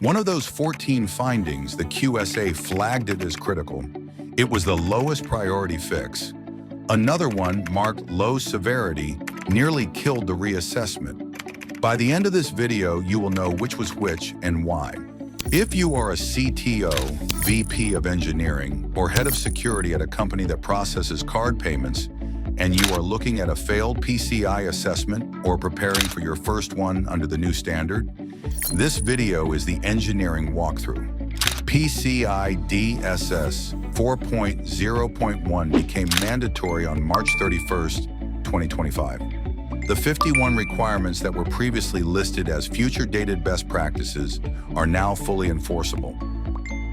One of those 14 findings, the QSA flagged it as critical. It was the lowest priority fix. Another one, marked low severity, nearly killed the reassessment. By the end of this video, you will know which was which and why. If you are a CTO, VP of engineering, or head of security at a company that processes card payments, and you are looking at a failed PCI assessment or preparing for your first one under the new standard, this video is the engineering walkthrough. PCI DSS 4.0.1 became mandatory on March 31st, 2025. The 51 requirements that were previously listed as future-dated best practices are now fully enforceable.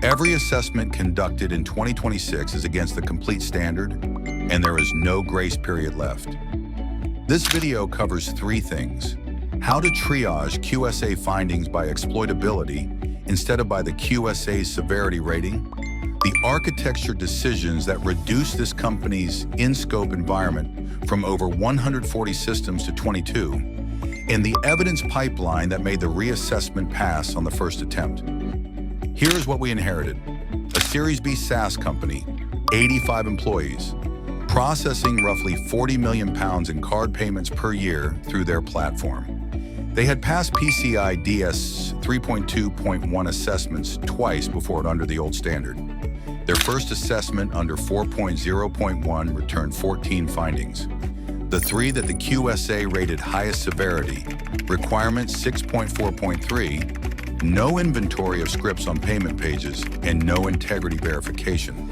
Every assessment conducted in 2026 is against the complete standard, and there is no grace period left. This video covers three things: how to triage QSA findings by exploitability instead of by the QSA's severity rating, the architecture decisions that reduce this company's in-scope environment from over 140 systems to 22, and the evidence pipeline that made the reassessment pass on the first attempt. Here's what we inherited: a Series B SaaS company, 85 employees, processing roughly £40 million in card payments per year through their platform. They had passed PCI DSS 3.2.1 assessments twice before under the old standard. Their first assessment under 4.0.1 returned 14 findings. The three that the QSA rated highest severity: requirement 6.4.3, no inventory of scripts on payment pages, and no integrity verification.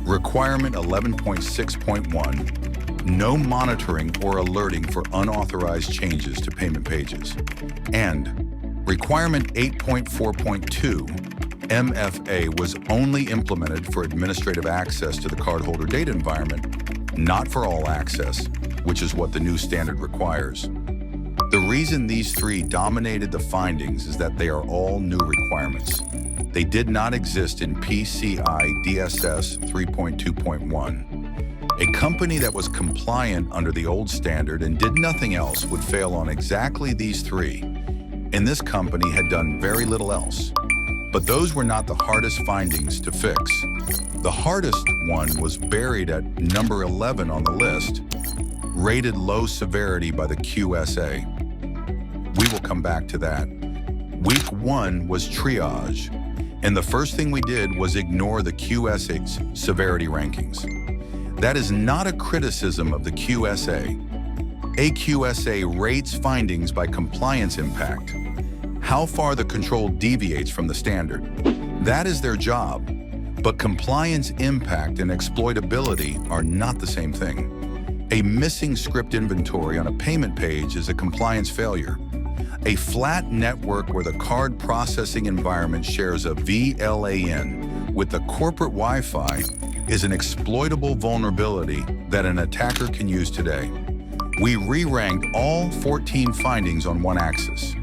Requirement 11.6.1, no monitoring or alerting for unauthorized changes to payment pages. And requirement 8.4.2, MFA, was only implemented for administrative access to the cardholder data environment, not for all access, which is what the new standard requires. The reason these three dominated the findings is that they are all new requirements. They did not exist in PCI DSS 3.2.1. A company that was compliant under the old standard and did nothing else would fail on exactly these three, and this company had done very little else. But those were not the hardest findings to fix. The hardest one was buried at number 11 on the list, rated low severity by the QSA. We will come back to that. Week one was triage, and the first thing we did was ignore the QSA's severity rankings. That is not a criticism of the QSA. A QSA rates findings by compliance impact, how far the control deviates from the standard. That is their job, but compliance impact and exploitability are not the same thing. A missing script inventory on a payment page is a compliance failure. A flat network where the card processing environment shares a VLAN with the corporate Wi-Fi is an exploitable vulnerability that an attacker can use today. We re-ranked all 14 findings on one axis.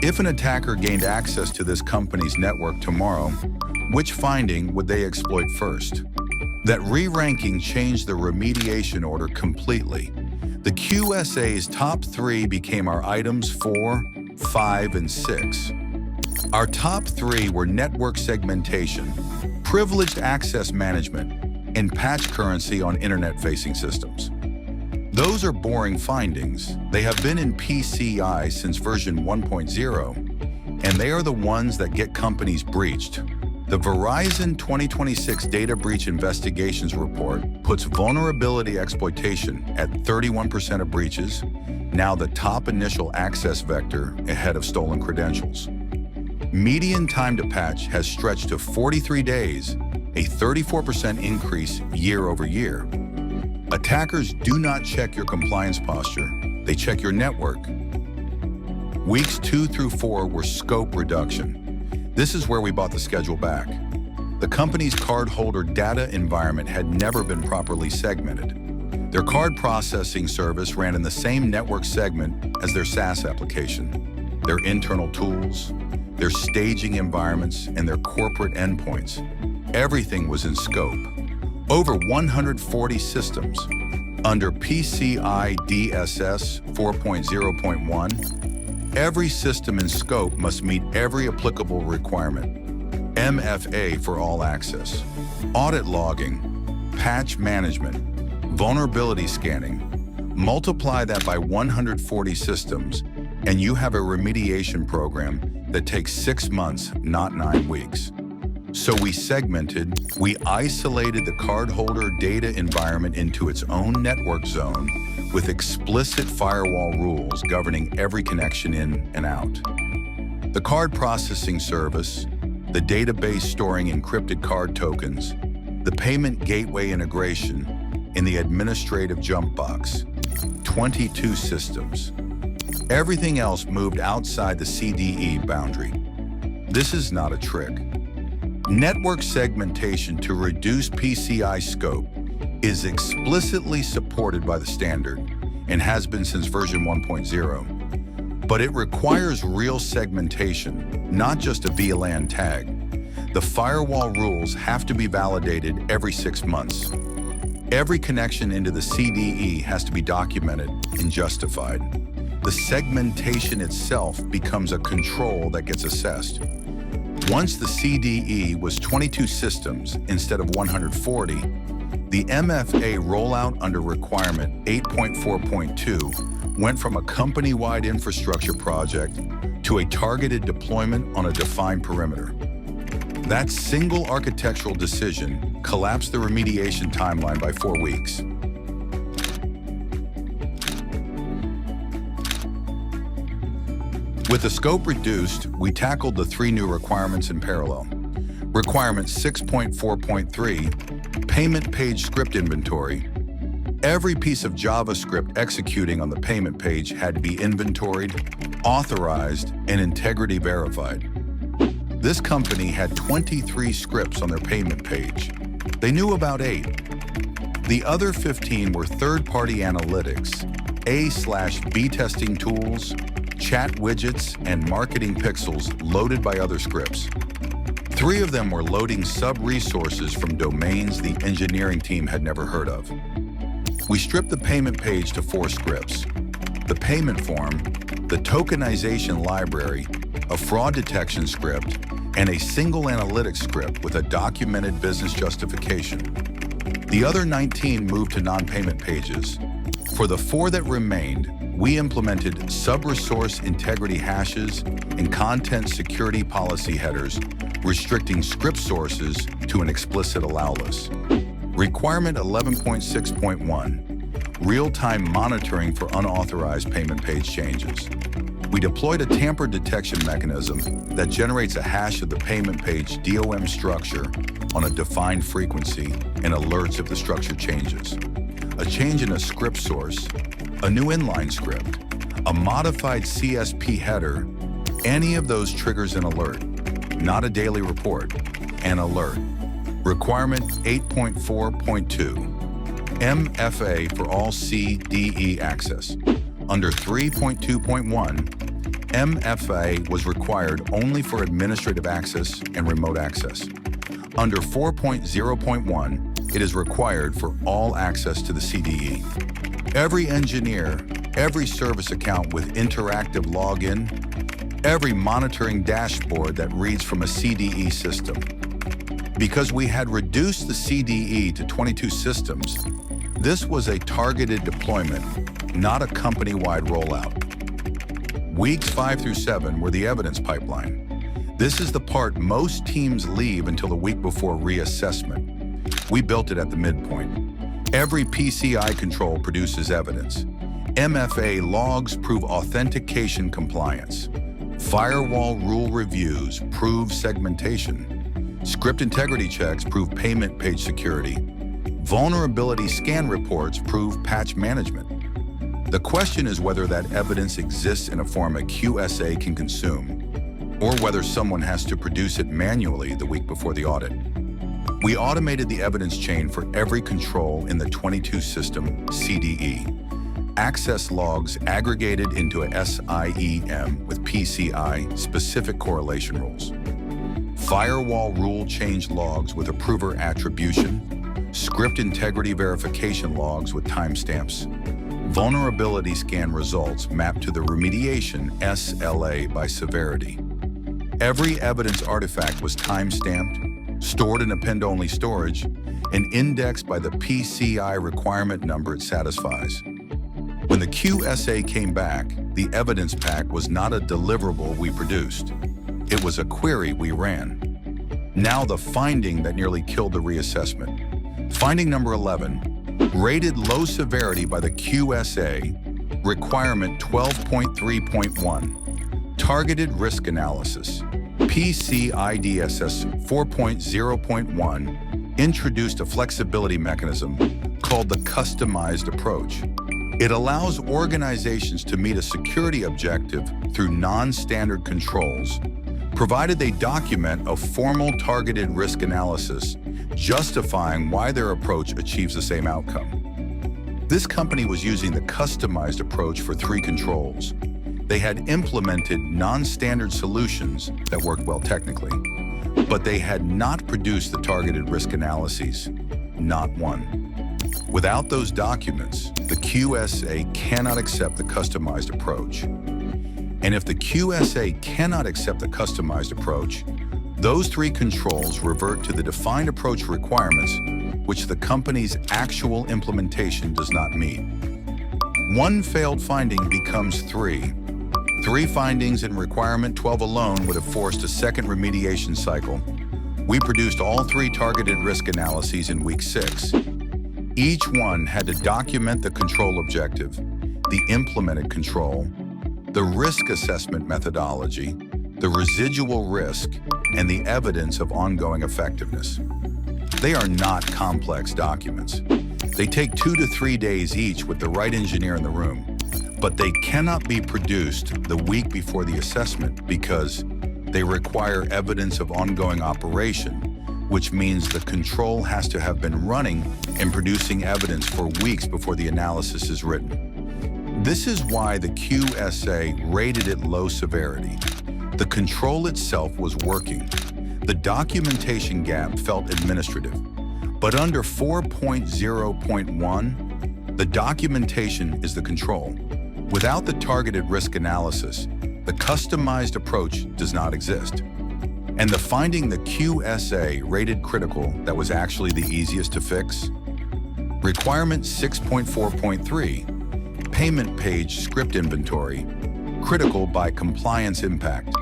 If an attacker gained access to this company's network tomorrow, which finding would they exploit first? That re-ranking changed the remediation order completely. The QSA's top three became our items 4, 5, and 6. Our top three were network segmentation, privileged access management, and patch currency on internet-facing systems. Those are boring findings. They have been in PCI since version 1.0, and they are the ones that get companies breached. The Verizon 2026 Data Breach Investigations Report puts vulnerability exploitation at 31% of breaches, now the top initial access vector ahead of stolen credentials. Median time to patch has stretched to 43 days, a 34% increase year over year. Attackers do not check your compliance posture, they check your network. Weeks 2 through 4 were scope reduction. This is where we bought the schedule back. The company's cardholder data environment had never been properly segmented. Their card processing service ran in the same network segment as their SaaS application. Their internal tools, their staging environments, and their corporate endpoints. Everything was in scope. Over 140 systems under PCI DSS 4.0.1, Every system in scope must meet every applicable requirement. MFA for all access. Audit logging, patch management, vulnerability scanning. Multiply that by 140 systems, and you have a remediation program that takes 6 months, not 9 weeks. So we isolated the cardholder data environment into its own network zone with explicit firewall rules governing every connection in and out. The card processing service, the database storing encrypted card tokens, the payment gateway integration, and the administrative jump box. 22 systems. Everything else moved outside the CDE boundary. This is not a trick. Network segmentation to reduce PCI scope is explicitly supported by the standard and has been since version 1.0. But it requires real segmentation, not just a VLAN tag. The firewall rules have to be validated every 6 months. Every connection into the CDE has to be documented and justified. The segmentation itself becomes a control that gets assessed. Once the CDE was 22 systems instead of 140, the MFA rollout under requirement 8.4.2 went from a company-wide infrastructure project to a targeted deployment on a defined perimeter. That single architectural decision collapsed the remediation timeline by 4 weeks. With the scope reduced, we tackled the 3 new requirements in parallel. Requirement 6.4.3, payment page script inventory. Every piece of JavaScript executing on the payment page had to be inventoried, authorized, and integrity verified. This company had 23 scripts on their payment page. They knew about 8. The other 15 were third-party analytics, A/B testing tools, chat widgets, and marketing pixels loaded by other scripts. 3 of them were loading sub-resources from domains the engineering team had never heard of. We stripped the payment page to 4 scripts: the payment form, the tokenization library, a fraud detection script, and a single analytics script with a documented business justification. The other 19 moved to non-payment pages. For the 4 that remained, we implemented sub-resource integrity hashes and content security policy headers, restricting script sources to an explicit allow list. Requirement 11.6.1, real-time monitoring for unauthorized payment page changes. We deployed a tamper detection mechanism that generates a hash of the payment page DOM structure on a defined frequency and alerts if the structure changes. A change in a script source, a new inline script, a modified CSP header, any of those triggers an alert, not a daily report, an alert. Requirement 8.4.2, MFA for all CDE access. Under 3.2.1, MFA was required only for administrative access and remote access. Under 4.0.1, it is required for all access to the CDE. Every engineer, every service account with interactive login, every monitoring dashboard that reads from a CDE system. Because we had reduced the CDE to 22 systems, this was a targeted deployment, not a company-wide rollout. Weeks 5 through 7 were the evidence pipeline. This is the part most teams leave until the week before reassessment. We built it at the midpoint. Every PCI control produces evidence. MFA logs prove authentication compliance. Firewall rule reviews prove segmentation. Script integrity checks prove payment page security. Vulnerability scan reports prove patch management. The question is whether that evidence exists in a form a QSA can consume, or whether someone has to produce it manually the week before the audit. We automated the evidence chain for every control in the 22 system CDE. Access logs aggregated into a SIEM with PCI specific correlation rules. Firewall rule change logs with approver attribution. Script integrity verification logs with timestamps. vulnerability scan results mapped to the remediation SLA by severity. Every evidence artifact was time-stamped, stored in append-only storage, and indexed by the PCI requirement number it satisfies. When the QSA came back, the evidence pack was not a deliverable we produced. It was a query we ran. Now the finding that nearly killed the reassessment. Finding number 11, rated low severity by the QSA, requirement 12.3.1, targeted risk analysis. PCI DSS 4.0.1 introduced a flexibility mechanism called the customized approach. It allows organizations to meet a security objective through non-standard controls, provided they document a formal targeted risk analysis justifying why their approach achieves the same outcome. This company was using the customized approach for 3 controls. They had implemented non-standard solutions that worked well technically, but they had not produced the targeted risk analyses, not one. Without those documents, the QSA cannot accept the customized approach. And if the QSA cannot accept the customized approach, those 3 controls revert to the defined approach requirements, which the company's actual implementation does not meet. 1 failed finding becomes 3. 3 findings in requirement 12 alone would have forced a second remediation cycle. We produced all 3 targeted risk analyses in week 6. Each one had to document the control objective, the implemented control, the risk assessment methodology, the residual risk, and the evidence of ongoing effectiveness. They are not complex documents. They take 2 to 3 days each with the right engineer in the room, but they cannot be produced the week before the assessment because they require evidence of ongoing operation, which means the control has to have been running and producing evidence for weeks before the analysis is written. This is why the QSA rated it low severity. The control itself was working. The documentation gap felt administrative. But under 4.0.1, the documentation is the control. Without the targeted risk analysis, the customized approach does not exist. And the finding the QSA rated critical that was actually the easiest to fix? Requirement 6.4.3, payment page script inventory, critical by compliance impact.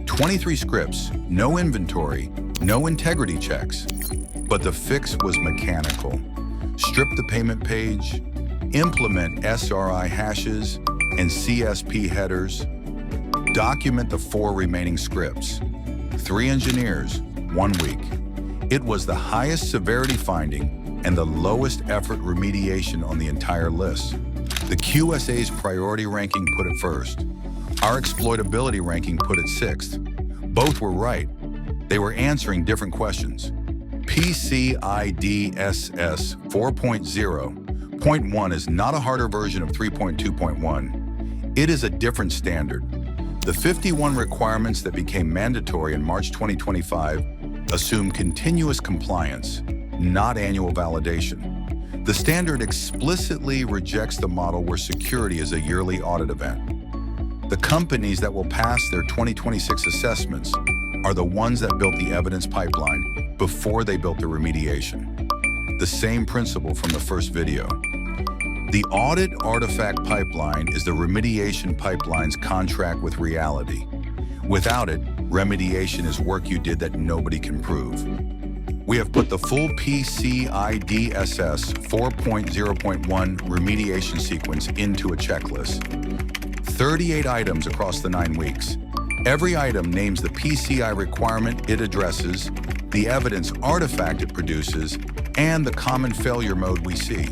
23 scripts, no inventory, no integrity checks. But the fix was mechanical. Strip the payment page, implement SRI hashes and CSP headers, document the 4 remaining scripts. 3 engineers, 1 week. It was the highest severity finding and the lowest effort remediation on the entire list. The QSA's priority ranking put it first. Our exploitability ranking put it 6th. Both were right. They were answering different questions. PCI DSS 4.0.1 is not a harder version of 3.2.1. It is a different standard. The 51 requirements that became mandatory in March 2025 assume continuous compliance, not annual validation. The standard explicitly rejects the model where security is a yearly audit event. The companies that will pass their 2026 assessments are the ones that built the evidence pipeline before they built the remediation. The same principle from the first video. The audit artifact pipeline is the remediation pipeline's contract with reality. Without it, remediation is work you did that nobody can prove. We have put the full PCI DSS 4.0.1 remediation sequence into a checklist. 38 items across the 9 weeks. Every item names the PCI requirement it addresses, the evidence artifact it produces, and the common failure mode we see.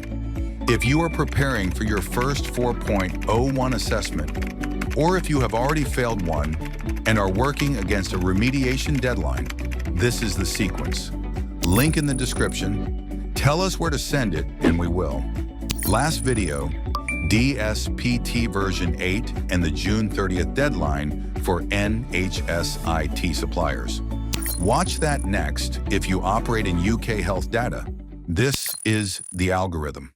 If you are preparing for your first 4.01 assessment, or if you have already failed one and are working against a remediation deadline, this is the sequence. Link in the description. Tell us where to send it, and we will. Last video, DSPT version 8 and the June 30th deadline for NHSIT suppliers. Watch that next if you operate in UK health data. This is the algorithm.